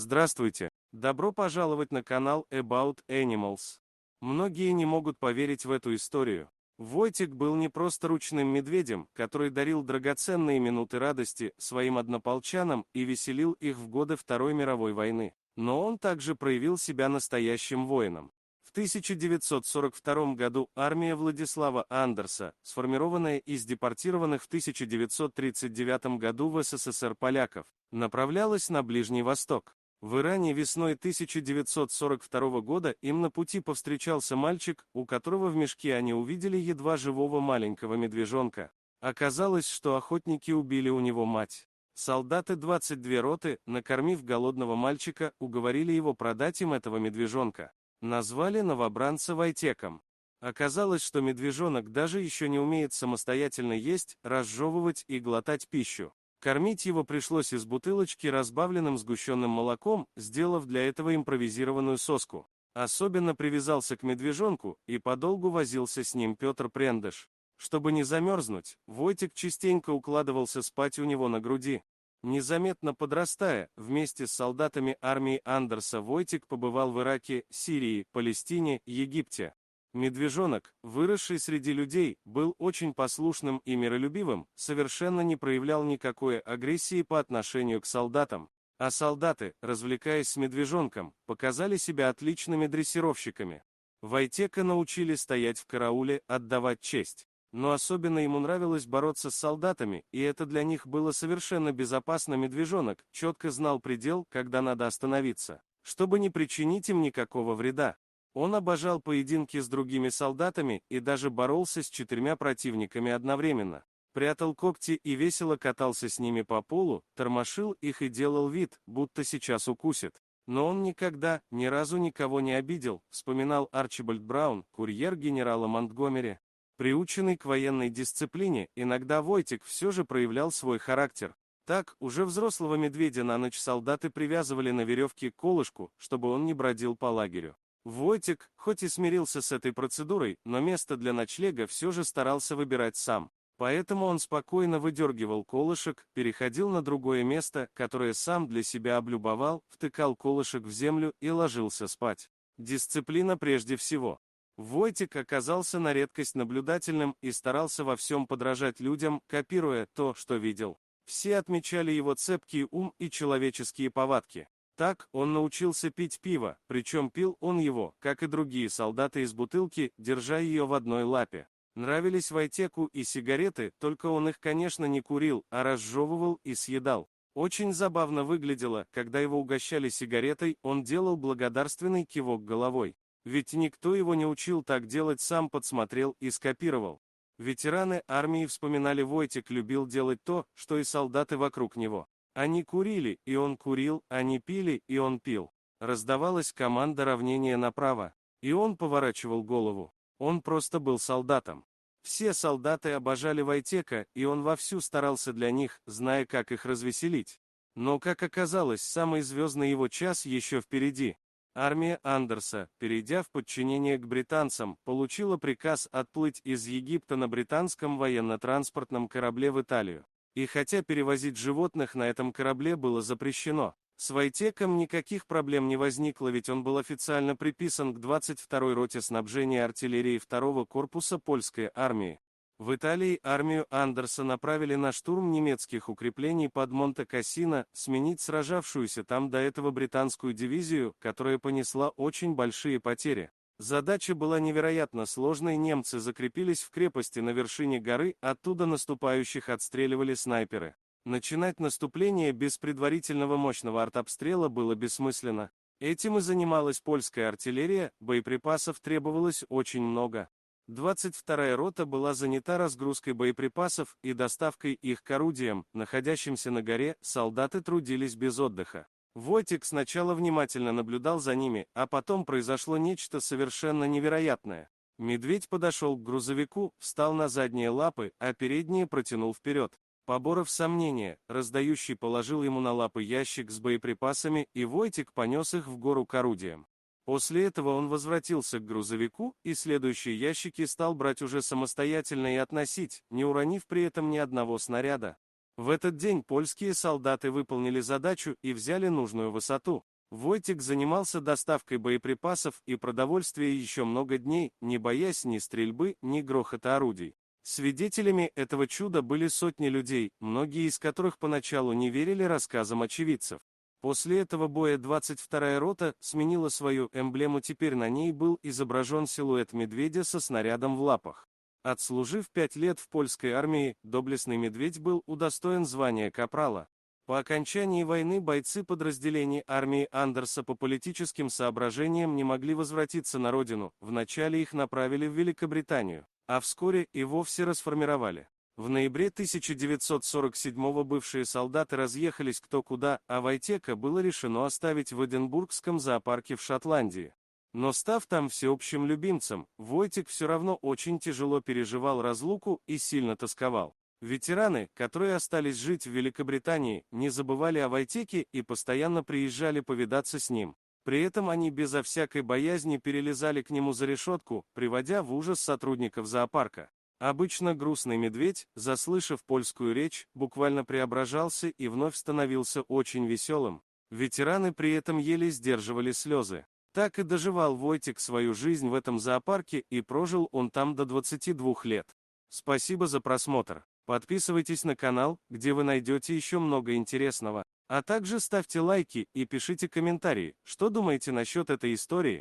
Здравствуйте! Добро пожаловать на канал About Animals. Многие не могут поверить в эту историю. Войтик был не просто ручным медведем, который дарил драгоценные минуты радости своим однополчанам и веселил их в годы Второй мировой войны. Но он также проявил себя настоящим воином. В 1942 году армия Владислава Андерса, сформированная из депортированных в 1939 году в СССР поляков, направлялась на Ближний Восток. В Иране весной 1942 года им на пути повстречался мальчик, у которого в мешке они увидели едва живого маленького медвежонка. Оказалось, что охотники убили у него мать. Солдаты 22 роты, накормив голодного мальчика, уговорили его продать им этого медвежонка. Назвали новобранца Войтеком. Оказалось, что медвежонок даже еще не умеет самостоятельно есть, разжевывать и глотать пищу. Кормить его пришлось из бутылочки разбавленным сгущенным молоком, сделав для этого импровизированную соску. Особенно привязался к медвежонку и подолгу возился с ним Петр Прендыш. Чтобы не замерзнуть, Войтик частенько укладывался спать у него на груди. Незаметно подрастая, вместе с солдатами армии Андерса Войтик побывал в Ираке, Сирии, Палестине, Египте. Медвежонок, выросший среди людей, был очень послушным и миролюбивым, совершенно не проявлял никакой агрессии по отношению к солдатам. А солдаты, развлекаясь с медвежонком, показали себя отличными дрессировщиками. Войтека научили стоять в карауле, отдавать честь. Но особенно ему нравилось бороться с солдатами, и это для них было совершенно безопасно. Медвежонок четко знал предел, когда надо остановиться, чтобы не причинить им никакого вреда. Он обожал поединки с другими солдатами и даже боролся с 4 противниками одновременно. Прятал когти и весело катался с ними по полу, тормошил их и делал вид, будто сейчас укусит. Но он никогда, ни разу никого не обидел, вспоминал Арчибальд Браун, курьер генерала Монтгомери. Приученный к военной дисциплине, иногда Войтик все же проявлял свой характер. Так, уже взрослого медведя на ночь солдаты привязывали на веревке к колышку, чтобы он не бродил по лагерю. Войтик, хоть и смирился с этой процедурой, но место для ночлега все же старался выбирать сам. Поэтому он спокойно выдергивал колышек, переходил на другое место, которое сам для себя облюбовал, втыкал колышек в землю и ложился спать. Дисциплина прежде всего. Войтик оказался на редкость наблюдательным и старался во всем подражать людям, копируя то, что видел. Все отмечали его цепкий ум и человеческие повадки. Так, он научился пить пиво, причем пил он его, как и другие солдаты, из бутылки, держа ее в одной лапе. Нравились Войтеку и сигареты, только он их, конечно, не курил, а разжевывал и съедал. Очень забавно выглядело, когда его угощали сигаретой, он делал благодарственный кивок головой. Ведь никто его не учил так делать, сам подсмотрел и скопировал. Ветераны армии вспоминали, Войтик любил делать то, что и солдаты вокруг него. Они курили, и он курил, они пили, и он пил. Раздавалась команда равнения направо, и он поворачивал голову. Он просто был солдатом. Все солдаты обожали Войтека, и он вовсю старался для них, зная, как их развеселить. Но, как оказалось, самый звездный его час еще впереди. Армия Андерса, перейдя в подчинение к британцам, получила приказ отплыть из Египта на британском военно-транспортном корабле в Италию. И хотя перевозить животных на этом корабле было запрещено, с Войтеком никаких проблем не возникло, ведь он был официально приписан к 22-й роте снабжения артиллерии 2-го корпуса польской армии. В Италии армию Андерса направили на штурм немецких укреплений под Монте-Кассино, сменить сражавшуюся там до этого британскую дивизию, которая понесла очень большие потери. Задача была невероятно сложной, немцы закрепились в крепости на вершине горы, оттуда наступающих отстреливали снайперы. Начинать наступление без предварительного мощного артобстрела было бессмысленно. Этим и занималась польская артиллерия, боеприпасов требовалось очень много. 22-я рота была занята разгрузкой боеприпасов и доставкой их к орудиям, находящимся на горе, солдаты трудились без отдыха. Войтик сначала внимательно наблюдал за ними, а потом произошло нечто совершенно невероятное. Медведь подошел к грузовику, встал на задние лапы, а передние протянул вперед. Поборов сомнения, раздающий положил ему на лапы ящик с боеприпасами, и Войтик понес их в гору к орудиям. После этого он возвратился к грузовику, и следующие ящики стал брать уже самостоятельно и относить, не уронив при этом ни одного снаряда. В этот день польские солдаты выполнили задачу и взяли нужную высоту. Войтик занимался доставкой боеприпасов и продовольствия еще много дней, не боясь ни стрельбы, ни грохота орудий. Свидетелями этого чуда были сотни людей, многие из которых поначалу не верили рассказам очевидцев. После этого боя 22-я рота сменила свою эмблему, теперь на ней был изображен силуэт медведя со снарядом в лапах. Отслужив 5 лет в польской армии, доблестный медведь был удостоен звания капрала. По окончании войны бойцы подразделений армии Андерса по политическим соображениям не могли возвратиться на родину, вначале их направили в Великобританию, а вскоре и вовсе расформировали. В ноябре 1947-го бывшие солдаты разъехались кто куда, а Войтека было решено оставить в Эдинбургском зоопарке в Шотландии. Но став там всеобщим любимцем, Войтик все равно очень тяжело переживал разлуку и сильно тосковал. Ветераны, которые остались жить в Великобритании, не забывали о Войтеке и постоянно приезжали повидаться с ним. При этом они безо всякой боязни перелезали к нему за решетку, приводя в ужас сотрудников зоопарка. Обычно грустный медведь, заслышав польскую речь, буквально преображался и вновь становился очень веселым. Ветераны при этом еле сдерживали слезы. Так и доживал Войтик свою жизнь в этом зоопарке, и прожил он там до 22 лет. Спасибо за просмотр. Подписывайтесь на канал, где вы найдете еще много интересного. А также ставьте лайки и пишите комментарии, что думаете насчет этой истории.